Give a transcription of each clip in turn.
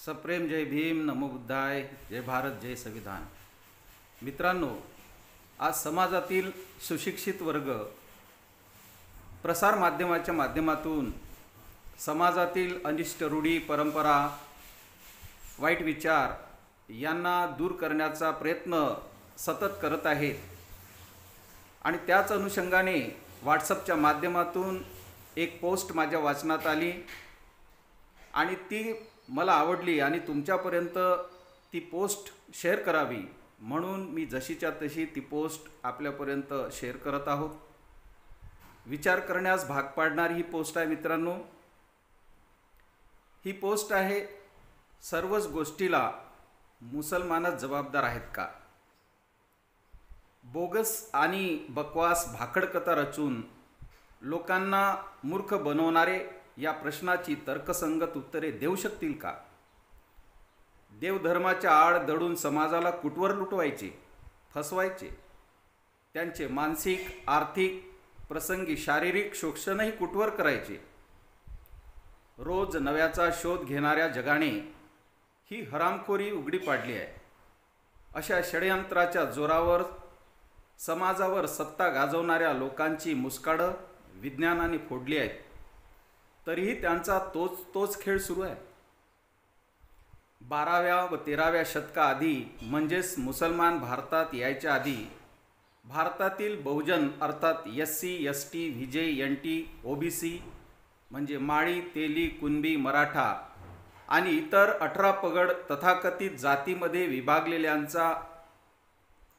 सप्रेम जय भीम, नमो बुद्धाय, जय भारत, जय संविधान. मित्रांनो, आज समाजातील सुशिक्षित वर्ग प्रसार माध्यमाच्या माध्यमातून समाजातील अनिष्ट रूढी, परंपरा, वाईट विचार यांना दूर करण्याचा प्रयत्न सतत करत आहेत. आणि त्याच अनुषंगाने व्हॉट्सअपच्या माध्यमातून एक पोस्ट माझ्या वाचनात आली आणि ती मला आवडली आणि तुमच्यापर्यंत ती पोस्ट शेअर करावी म्हणून मी जशीच्या तशी ती पोस्ट आपल्यापर्यंत शेअर करत आहोत. विचार करण्यास भाग पाडणारी ही पोस्ट आहे. मित्रांनो, ही पोस्ट आहे, सर्वच गोष्टीला मुसलमानच जबाबदार आहेत का? बोगस आणि बकवास भाकड कथा रचून लोकांना मूर्ख बनवणारे या प्रश्नाची तर्कसंगत उत्तरे देऊ शकतील का? देवधर्माच्या आड दडून समाजाला कुटवर लुटवायचे, फसवायचे, त्यांचे मानसिक, आर्थिक, प्रसंगी शारीरिक शोषणही कुटवर करायचे. रोज नव्याचा शोध घेणाऱ्या जगाने ही हरामखोरी उघडी पाडली आहे. अशा षडयंत्राच्या जोरावर समाजावर सत्ता गाजवणाऱ्या लोकांची मुस्काडं विज्ञानाने फोडली आहेत. तरीही त्यांचा तोच खेळ सुरू आहे. 12व्या व 13व्या शतकाआधी म्हणजेच मुसलमान भारतात यायच्या आधी भारतातील बहुजन अर्थात SC, ST, VJ, NT, OBC म्हणजे माळी, तेली, कुणबी, मराठा आणि इतर 18 पगड तथाकथित जातीमध्ये विभागलेल्यांचा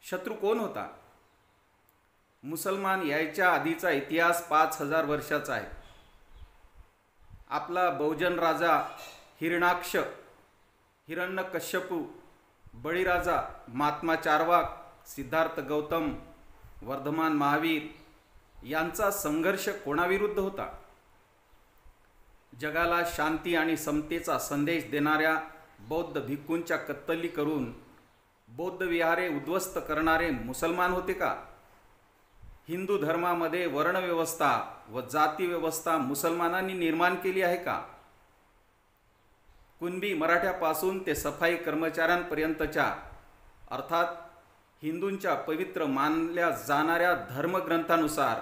शत्रू कोण होता? मुसलमान यायच्या आधीचा इतिहास 5000 वर्षाचा आहे. आपला बहुजन राजा हिरण्याक्ष, हिरण्यकश्यपू, बळीराजा, महात्मा चारवाक, सिद्धार्थ गौतम, वर्धमान महावीर यांचा संघर्ष कोणाविरुद्ध होता? जगाला शांती आणि समतेचा संदेश देणाऱ्या बौद्ध भिक्खूंच्या कत्तली करून बौद्ध विहारे उद्ध्वस्त करणारे मुसलमान होते का? हिंदू धर्मामध्ये वर्णव्यवस्था व जाती व्यवस्था मुसलमानांनी निर्माण केली आहे का? कुणबी मराठ्यापासून ते सफाई कर्मचाऱ्यांपर्यंतच्या अर्थात हिंदूंच्या पवित्र मानल्या जाणाऱ्या धर्मग्रंथानुसार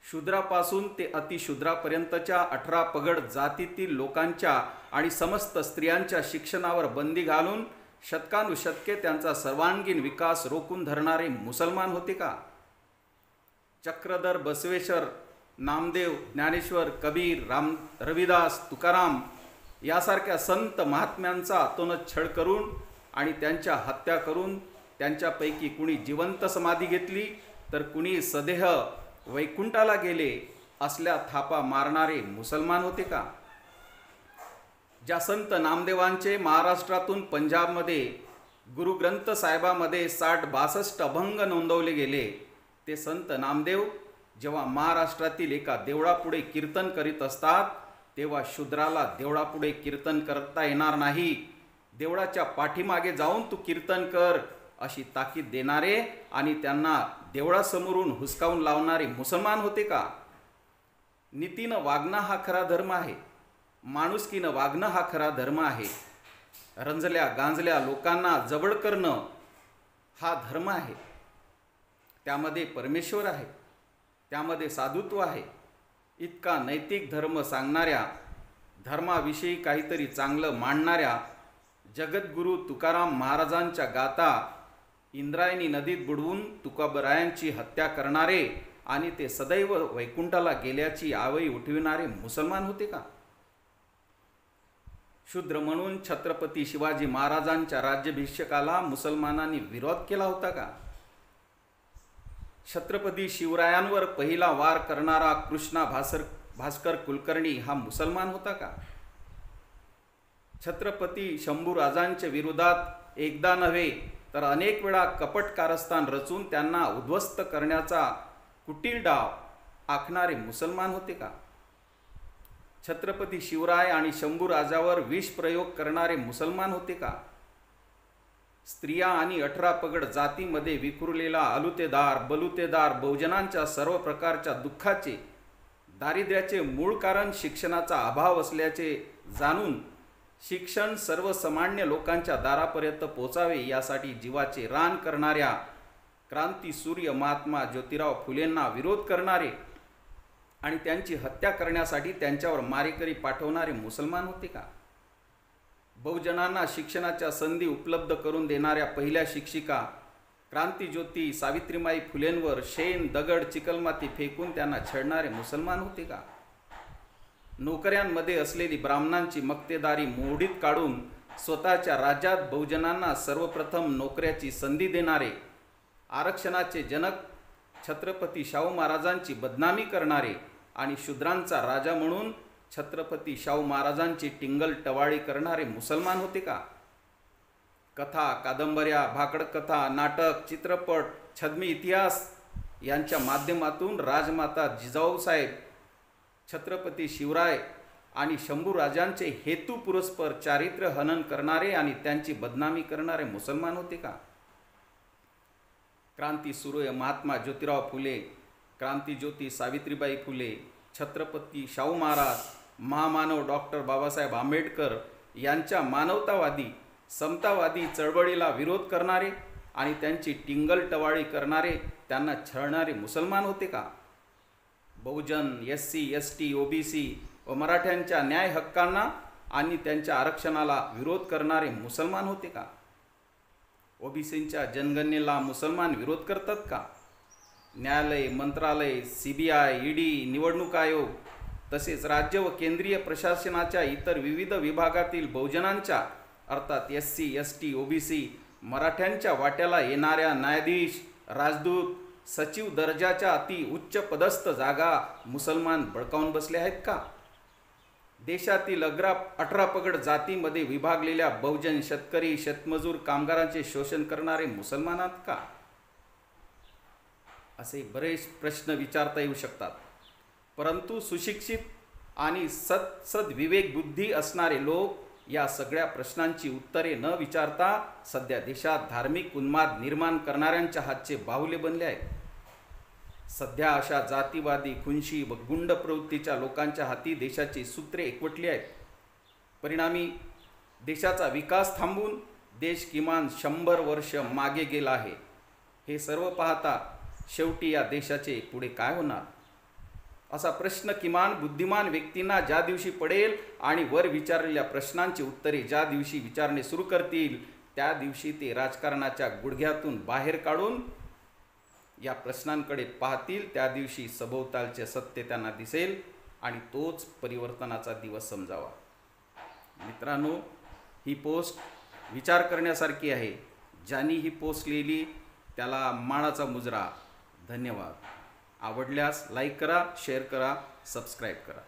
शूद्रापासून ते अतिशूद्रापर्यंतच्या 18 पगड जातीतील लोकांच्या आणि समस्त स्त्रियांच्या शिक्षणावर बंदी घालून शतकानुशतके त्यांचा सर्वांगीण विकास रोखून धरणारे मुसलमान होते का? चक्रधर, बसवेश्वर, नामदेव, ज्ञानेश्वर, कबीर, रविदास, तुकाराम यासारख्या संत महात्म्यांचा अतोनात छळ करून आणि त्यांच्या हत्या करून त्यांच्यापैकी कुणी जिवंत समाधी घेतली तर कुणी सदेह वैकुंठाला गेले असल्या थापा मारणारे मुसलमान होते का? ज्या संत नामदेवांचे महाराष्ट्रातून पंजाबमध्ये गुरुग्रंथ साहेबामध्ये 60-62 अभंग नोंदवले गेले, ते संत नामदेव जेव्हा महाराष्ट्रातील एका देवळापुढे कीर्तन करीत असतात तेव्हा शूद्राला देवळापुढे कीर्तन करता येणार नाही, देवळाच्या पाठीमागे जाऊन तू कीर्तन कर अशी ताकीद देणारे आणि त्यांना देवळासमोरून हुसकावून लावणारे मुसलमान होते का? नीतीनं वागणं हा खरा धर्म आहे. माणुसकीनं वागणं हा खरा धर्म आहे. रंजल्या गांजल्या लोकांना जवळ करणं हा धर्म आहे. त्यामध्ये परमेश्वर आहे, त्यामध्ये साधुत्व आहे. इतका नैतिक धर्म सांगणाऱ्या, धर्माविषयी काहीतरी चांगलं मांडणाऱ्या जगद्गुरू तुकाराम महाराजांच्या गाथा इंद्रायणी नदीत बुडवून तुकाबरायांची हत्या करणारे आणि ते सदैव वैकुंठाला गेल्याची आवई उठविणारे मुसलमान होते का? शूद्र म्हणून छत्रपती शिवाजी महाराजांच्या राज्याभिषेकाला मुसलमानांनी विरोध केला होता का? छत्रपती शिवरायांवर पहिला वार करणारा कृष्णा भास्कर कुलकर्णी हा मुसलमान होता का? छत्रपती शंभूराजांच्या विरोधात एकदा नव्हे तर अनेक वेळा कपट कारस्थान रचून त्यांना उद्ध्वस्त करण्याचा कुटील डाव आखणारे मुसलमान होते का? छत्रपती शिवराय आणि शंभूराजावर विष प्रयोग करणारे मुसलमान होते का? स्त्रिया आणि 18 पगड जातीमध्ये विखुरलेला अलुतेदार, बलुतेदार बहुजनांच्या सर्व प्रकारच्या दुःखाचे, दारिद्र्याचे मूळ कारण शिक्षणाचा अभाव असल्याचे जाणून शिक्षण सर्वसामान्य लोकांच्या दारापर्यंत पोचावे यासाठी जीवाचे रान करणाऱ्या क्रांतीसूर्य महात्मा ज्योतिराव फुलेंना विरोध करणारे आणि त्यांची हत्या करण्यासाठी त्यांच्यावर मारेकरी पाठवणारे मुसलमान होते का? बहुजनांना शिक्षणाच्या संधी उपलब्ध करून देणाऱ्या पहिल्या शिक्षिका क्रांतिज्योती सावित्रीबाई फुलेंवर शेण, दगड, चिकलमाती फेकून त्यांना छळणारे मुसलमान होते का? नोकऱ्यांमध्ये असलेली ब्राह्मणांची मक्तेदारी मोडीत काढून स्वतःच्या राज्यात बहुजनांना सर्वप्रथम नोकऱ्याची संधी देणारे, आरक्षणाचे जनक छत्रपती शाहू महाराजांची बदनामी करणारे आणि शूद्रांचा राजा म्हणून छत्रपती शाहू महाराजांची टिंगल टवाळी करणारे मुसलमान होते का? कथा, कादंबऱ्या, भाकडकथा, नाटक, चित्रपट, छद्मी इतिहास यांच्या माध्यमातून राजमाता जिजाऊसाहेब, छत्रपती शिवराय आणि शंभूराजांचे हेतुपुरस्पर चारित्र्य हनन करणारे आणि त्यांची बदनामी करणारे मुसलमान होते का? क्रांतीसूर्य महात्मा ज्योतिराव फुले, क्रांतिज्योती सावित्रीबाई फुले, छत्रपती शाहू महाराज, महामानव डॉक्टर बाबासाहेब आंबेडकर यांच्या मानवतावादी, समतावादी चळवळीला विरोध करणारे आणि त्यांची टिंगल टवाळी करणारे, त्यांना छळणारे मुसलमान होते का? बहुजन, SC, ST, OBC व मराठ्यांच्या न्याय हक्कांना आणि त्यांच्या आरक्षणाला विरोध करणारे मुसलमान होते का? ओबीसींच्या जनगणनेला मुसलमान विरोध करतात का? न्यायालय, मंत्रालय, CBI, ED, निवडणूक आयोग तसेच राज्य व केंद्रीय प्रशासनाच्या इतर विविध विभागातील बहुजनांच्या अर्थात SC, ST, OBC मराठ्यांच्या वाट्याला येणाऱ्या न्यायाधीश, राजदूत, सचिव दर्जाच्या अति उच्च पदस्थ जागा मुसलमान बळकावून बसले आहेत का? देशातील 18 पगड जातीमध्ये विभागलेल्या बहुजन, शेतकरी, शेतमजूर, कामगारांचे शोषण करणारे मुसलमान आहेत का? असे बरेच प्रश्न विचारता येऊ शकतात. परंतु सुशिक्षित आणि सद्विवेक बुद्धी असणारे लोक या सगळ्या प्रश्नांची उत्तरे न विचारता सध्या देशात धार्मिक उन्माद निर्माण करणाऱ्यांच्या हातचे बाहुले बनले आहेत. सध्या अशा जातीवादी, खुनशी व गुंड प्रवृत्तीच्या लोकांच्या हाती देशाची सूत्रे एकवटली आहेत. परिणामी देशाचा विकास थांबून देश किमान 100 वर्ष मागे गेला आहे. हे सर्व पाहता शेवटी या देशाचे पुढे काय होणार असा प्रश्न किमान बुद्धिमान व्यक्तींना ज्या दिवशी पडेल आणि वर विचारलेल्या प्रश्नांची उत्तरे ज्या दिवशी विचारणे सुरू करतील त्या दिवशी ते राजकारणाच्या गुडघ्यातून बाहेर काढून या प्रश्नांकडे पाहतील. त्या दिवशी सभोवतालचे सत्य त्यांना दिसेल आणि तोच परिवर्तनाचा दिवस समजावा. मित्रांनो, ही पोस्ट विचार करण्यासारखी आहे. ज्यांनी ही पोस्ट लिहिली त्याला मानाचा मुजरा. धन्यवाद. आवडल्यास लाईक करा, शेअर करा, सबस्क्राईब करा.